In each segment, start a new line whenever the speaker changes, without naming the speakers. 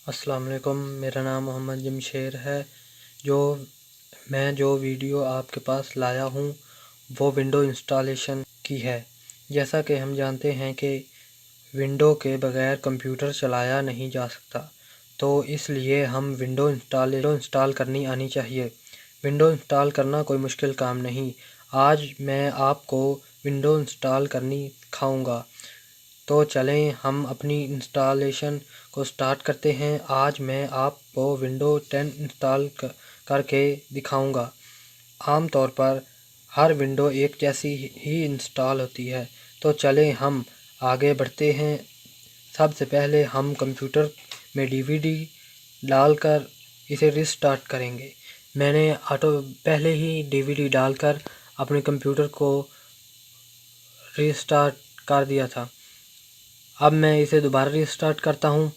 अस्सलाम वालेकुम। मेरा नाम मोहम्मद जमशेर है। जो जो वीडियो आपके पास लाया हूँ वो विंडो इंस्टॉलेशन की है। जैसा कि हम जानते हैं कि विंडो के बगैर कंप्यूटर चलाया नहीं जा सकता, तो इसलिए हम विंडो इंस्टॉल करनी आनी चाहिए। विंडो इंस्टॉल करना कोई मुश्किल काम नहीं। आज मैं आपको विंडो इंस्टॉल करनी सिखाऊंगा। तो चलें हम अपनी इंस्टॉलेशन को स्टार्ट करते हैं। आज मैं आपको विंडो 10 इंस्टॉल करके दिखाऊंगा। आम तौर पर हर विंडो एक जैसी ही इंस्टॉल होती है। तो चलें हम आगे बढ़ते हैं। सबसे पहले हम कंप्यूटर में डीवीडी डालकर इसे रिस्टार्ट करेंगे। मैंने पहले ही डीवीडी डालकर अपने कंप्यूटर को रिस्टार्ट कर दिया था। अब मैं इसे दोबारा रिस्टार्ट करता हूँ।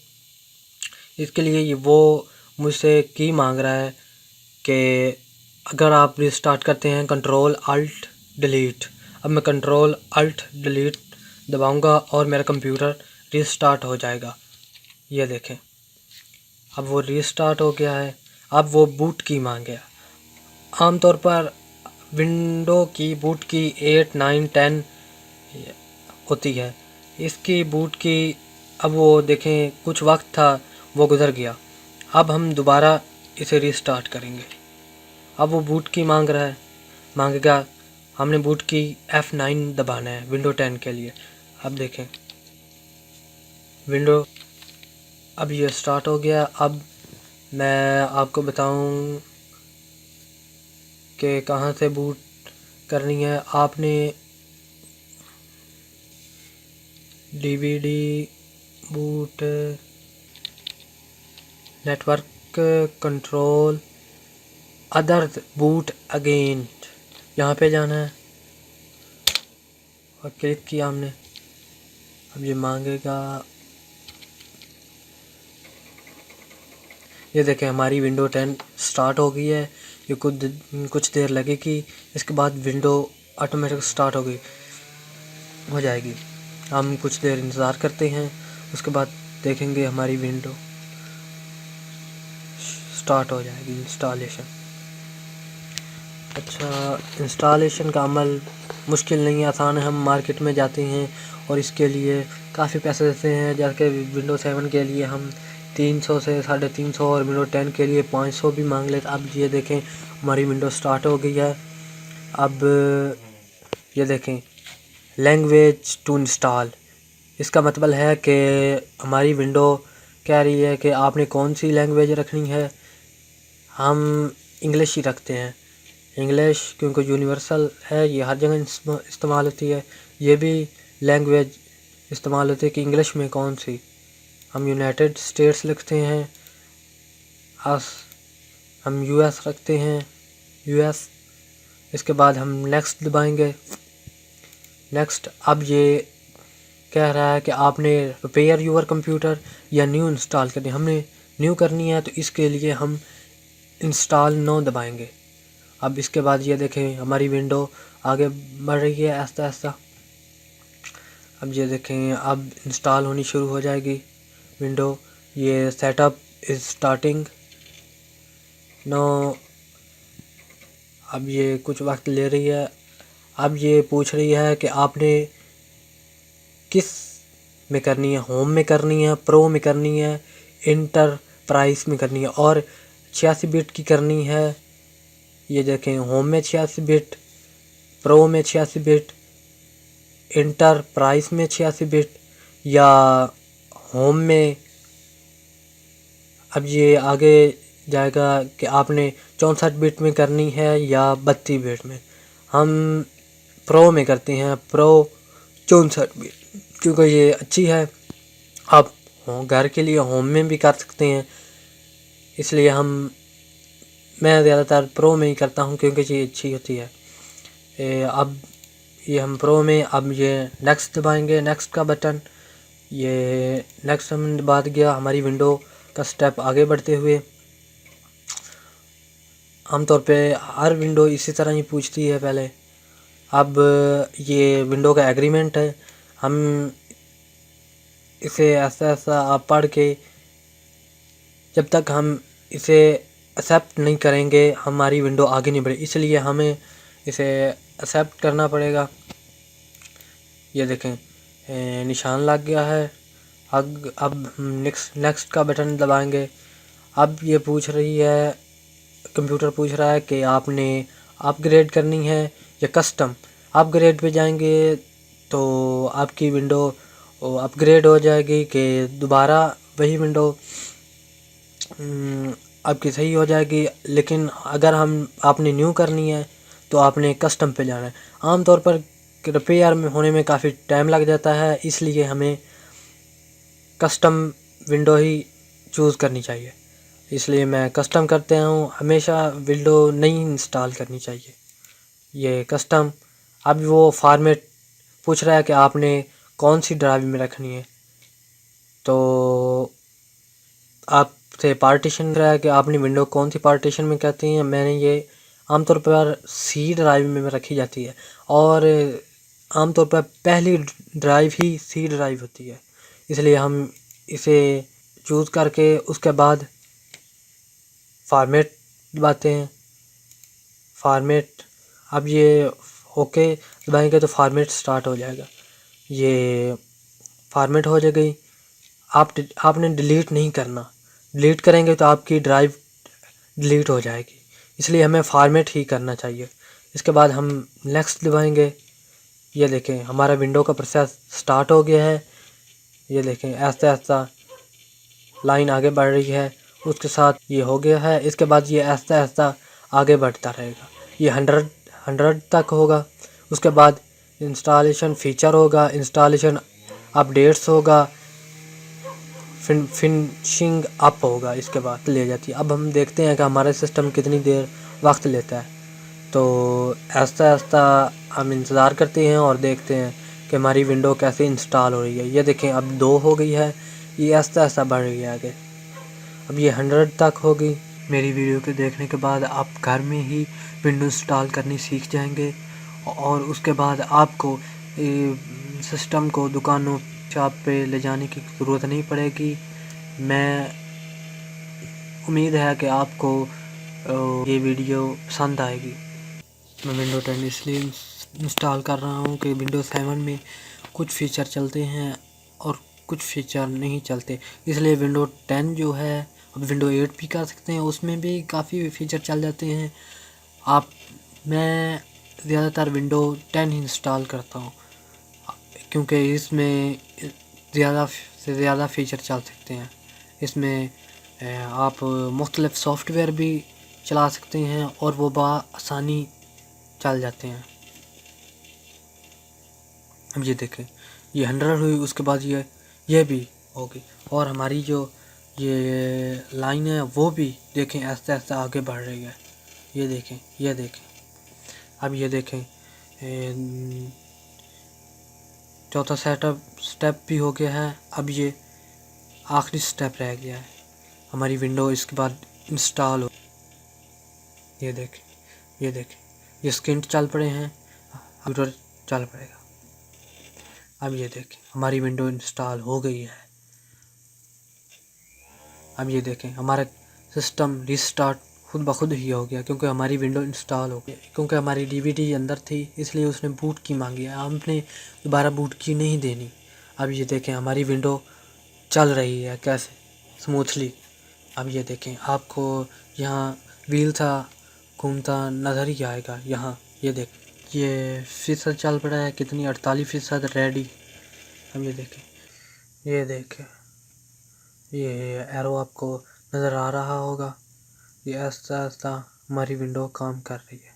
इसके लिए वो मुझसे की मांग रहा है कि अगर आप रिस्टार्ट करते हैं कंट्रोल अल्ट डिलीट। अब मैं कंट्रोल अल्ट डिलीट दबाऊंगा और मेरा कंप्यूटर रिस्टार्ट हो जाएगा। ये देखें, अब वो रिस्टार्ट हो गया है। अब वो बूट की मांग गया। आमतौर पर विंडो की बूट की 8, 9, 10 होती है। इसकी बूट की अब वो देखें कुछ वक्त था वो गुज़र गया। अब हम दोबारा इसे रिस्टार्ट करेंगे। अब वो बूट की मांगेगा। हमने बूट की F9 दबाना है विंडो 10 के लिए। अब देखें विंडो अब ये स्टार्ट हो गया। अब मैं आपको बताऊं कि कहाँ से बूट करनी है। आपने DVD boot network control other boot again, यहाँ पे जाना है और क्लिक किया हमने। अब ये मांगेगा। ये देखें हमारी विंडो 10 स्टार्ट हो गई है। ये कुछ देर लगेगी। इसके बाद विंडो ऑटोमेटिक स्टार्ट हो जाएगी। हम कुछ देर इंतज़ार करते हैं। उसके बाद देखेंगे हमारी विंडो स्टार्ट हो जाएगी इंस्टॉलेशन। अच्छा, इंस्टॉलेशन का अमल मुश्किल नहीं, आसान है। हम मार्केट में जाते हैं और इसके लिए काफ़ी पैसे देते हैं। जैसे विंडो 7 के लिए हम 300 से 350 और विंडो 10 के लिए 500 भी मांग लेते। अब ये देखें हमारी विंडो स्टार्ट हो गई है। अब ये देखें लैंग्वेज टू इंस्टॉल, इसका मतलब है कि हमारी विंडो कह रही है कि आपने कौन सी लैंग्वेज रखनी है। हम इंग्लिश ही रखते हैं। इंग्लिश क्योंकि यूनिवर्सल है, ये हर जगह इस्तेमाल होती है। ये भी लैंग्वेज इस्तेमाल होती है कि इंग्लिश में कौन सी। हम यूनाइटेड स्टेट्स लिखते हैं। हम यूएस रखते हैं, यूएस। इसके बाद हम नेक्स्ट दबाएंगे। नेक्स्ट। अब ये कह रहा है कि आपने रिपेयर यूर कंप्यूटर या न्यू इंस्टॉल करनी। हमने न्यू करनी है तो इसके लिए हम इंस्टॉल नो दबाएंगे। अब इसके बाद ये देखें हमारी विंडो आगे बढ़ रही है आहिस्ता आहिस्ता। अब ये देखें अब इंस्टॉल होनी शुरू हो जाएगी विंडो। ये सेटअप इज़ स्टार्टिंग नो। अब ये कुछ वक्त ले रही है। अब ये पूछ रही है कि आपने किस में करनी है, होम में करनी है, प्रो में करनी है, इंटरप्राइज में करनी है और 86 बिट की करनी है। ये देखें होम में 86 बिट, प्रो में 86 बिट, इंटरप्राइज में 86 बिट या होम में। अब ये आगे जाएगा कि आपने 64 बिट में करनी है या 32 बिट में। हम प्रो में करते हैं, प्रो 64 बिट, क्योंकि ये अच्छी है। आप घर के लिए होम में भी कर सकते हैं, इसलिए मैं ज़्यादातर प्रो में ही करता हूँ क्योंकि ये अच्छी होती है। अब ये हम प्रो में, अब ये नेक्स्ट दबाएंगे, नेक्स्ट का बटन। ये नेक्स्ट हम दबा दिया। हमारी विंडो का स्टेप आगे बढ़ते हुए आमतौर पे हर विंडो इसी तरह ही पूछती है पहले। अब ये विंडो का एग्रीमेंट है। हम इसे ऐसा ऐसा आप पढ़ के जब तक हम इसे एक्सेप्ट नहीं करेंगे हमारी विंडो आगे नहीं बढ़ेगी, इसलिए हमें इसे एक्सेप्ट करना पड़ेगा। ये देखें निशान लग गया है। अब नेक्स्ट का बटन दबाएंगे। अब ये पूछ रही है, कंप्यूटर पूछ रहा है कि आपने अपग्रेड करनी है या कस्टम। अपग्रेड पे जाएंगे तो आपकी विंडो अपग्रेड हो जाएगी कि दोबारा वही विंडो आपकी सही हो जाएगी। लेकिन अगर आपने न्यू करनी है तो आपने कस्टम पे जाना है। आमतौर पर रिपेयर में होने में काफ़ी टाइम लग जाता है, इसलिए हमें कस्टम विंडो ही चूज़ करनी चाहिए। इसलिए मैं कस्टम करते हूँ। हमेशा विंडो नहीं इंस्टॉल करनी चाहिए। ये कस्टम। अब वो फॉर्मेट पूछ रहा है कि आपने कौन सी ड्राइव में रखनी है, तो आपसे पार्टीशन रहा है कि आपने विंडो कौन सी पार्टीशन में कहती हैं। मैंने ये आमतौर पर सी ड्राइव में रखी जाती है और आमतौर पर पहली ड्राइव ही सी ड्राइव होती है, इसलिए हम इसे चूज़ करके उसके बाद फॉर्मेट दबाते हैं। फॉर्मेट, अब ये ओके दबाएंगे तो फॉर्मेट स्टार्ट हो जाएगा। ये फॉर्मेट हो जाएगी। आपने डिलीट नहीं करना, डिलीट करेंगे तो आपकी ड्राइव डिलीट हो जाएगी, इसलिए हमें फॉर्मेट ही करना चाहिए। इसके बाद हम नेक्स्ट दबाएंगे। ये देखें हमारा विंडो का प्रोसेस स्टार्ट हो गया है। ये देखें ऐसा ऐसा लाइन आगे बढ़ रही है, उसके साथ ये हो गया है। इसके बाद ये ऐसा ऐसा आगे बढ़ता रहेगा। ये 100 तक होगा। उसके बाद इंस्टॉलेशन फीचर होगा, इंस्टॉलेशन अपडेट्स होगा, फिनिशिंग अप होगा। इसके बाद ले जाती है। अब हम देखते हैं कि हमारा सिस्टम कितनी देर वक्त लेता है। तो ऐसा ऐसा हम इंतज़ार करते हैं और देखते हैं कि हमारी विंडो कैसे इंस्टॉल हो रही है। ये देखें अब 2 हो गई है। ये ऐसा ऐसा बढ़ गया आगे। अब ये 100 तक होगी। मेरी वीडियो के देखने के बाद आप घर में ही विंडो इंस्टॉल करनी सीख जाएंगे और उसके बाद आपको सिस्टम को दुकानों शॉप पे ले जाने की ज़रूरत नहीं पड़ेगी। मैं उम्मीद है कि आपको ये वीडियो पसंद आएगी। मैं विंडो 10 इसलिए इंस्टॉल कर रहा हूँ कि विंडो 7 में कुछ फ़ीचर चलते हैं और कुछ फ़ीचर नहीं चलते, इसलिए विंडो 10 जो है, अब विंडो 8 भी कर सकते हैं, उसमें भी काफ़ी फ़ीचर चल जाते हैं। मैं ज़्यादातर विंडो 10 ही इंस्टॉल करता हूँ क्योंकि इसमें ज़्यादा से ज़्यादा फ़ीचर चल सकते हैं। इसमें आप मुख्तलिफ़ सॉफ्टवेयर भी चला सकते हैं और वो आसानी चल जाते हैं। अब ये देखें ये 100 हुई, उसके बाद ये भी होगी और हमारी जो ये लाइन है वो भी देखें ऐसा ऐसा आगे बढ़ रही है। ये देखें, ये देखें। अब ये देखें चौथा स्टेप भी हो गया है। अब ये आखिरी स्टेप रह गया है, हमारी विंडो इसके बाद इंस्टॉल हो। ये देखें, ये देखें, ये स्क्रीन चल पड़े हैं, कंप्यूटर चल पड़ेगा। अब ये देखें हमारी विंडो इंस्टॉल हो गई है। अब ये देखें हमारा सिस्टम रिस्टार्ट खुद ब खुद ही हो गया क्योंकि हमारी विंडो इंस्टॉल हो गई। क्योंकि हमारी डीवीडी अंदर थी इसलिए उसने बूट की मांगी है, हमने दोबारा बूट की नहीं देनी। अब ये देखें हमारी विंडो चल रही है कैसे स्मूथली। अब ये देखें आपको यहाँ व्हील था घूमता नज़र ही आएगा यहाँ। ये देख ये फ़ीसद चल पड़ा है कितनी, 48% रेडी। अब ये देखें ये एरो आपको नज़र आ रहा होगा। ये ऐसा ऐसा हमारी विंडो काम कर रही है।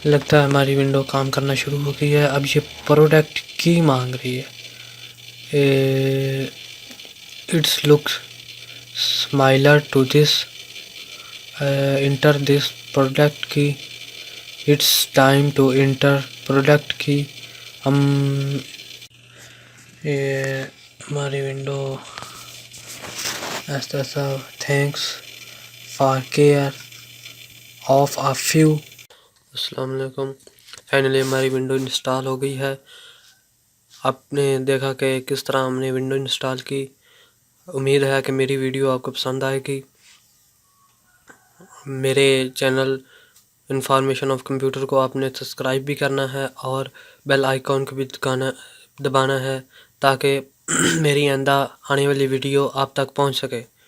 लगता है हमारी विंडो काम करना शुरू हो गई है। अब ये प्रोडक्ट की मांग रही है। It's looks similar to this enter this product की। It's time to enter product की। हम ये हमारी विंडो ऐसा ऐसा thanks for care of a few. अस्सलाम वालेकुम। फाइनली हमारी विंडो इंस्टॉल हो गई है। आपने देखा कि किस तरह हमने विंडो इंस्टॉल की। उम्मीद है कि मेरी वीडियो आपको पसंद आएगी। मेरे चैनल इंफॉर्मेशन ऑफ कंप्यूटर को आपने सब्सक्राइब भी करना है और बेल आइकॉन को भी दबाना है ताकि मेरी आइंदा आने वाली वीडियो आप तक पहुंच सके।